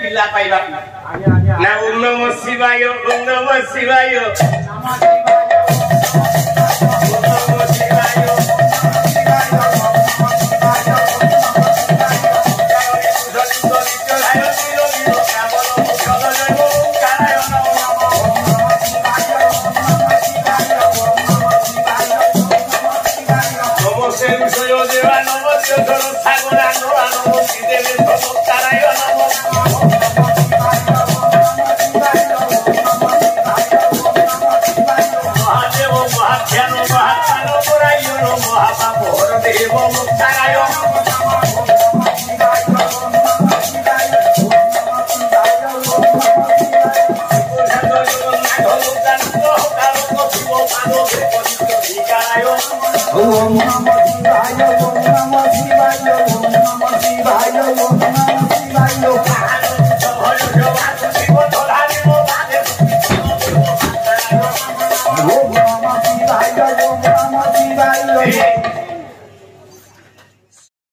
पिला पाइबा ना ओम नमः शिवाय ओम नमः शिवाय Om Namah Shivaya, Om Namah Shivaya, Om Namah Shivaya, Om Namah Shivaya. Om Namah Shivaya, Om Namah Shivaya.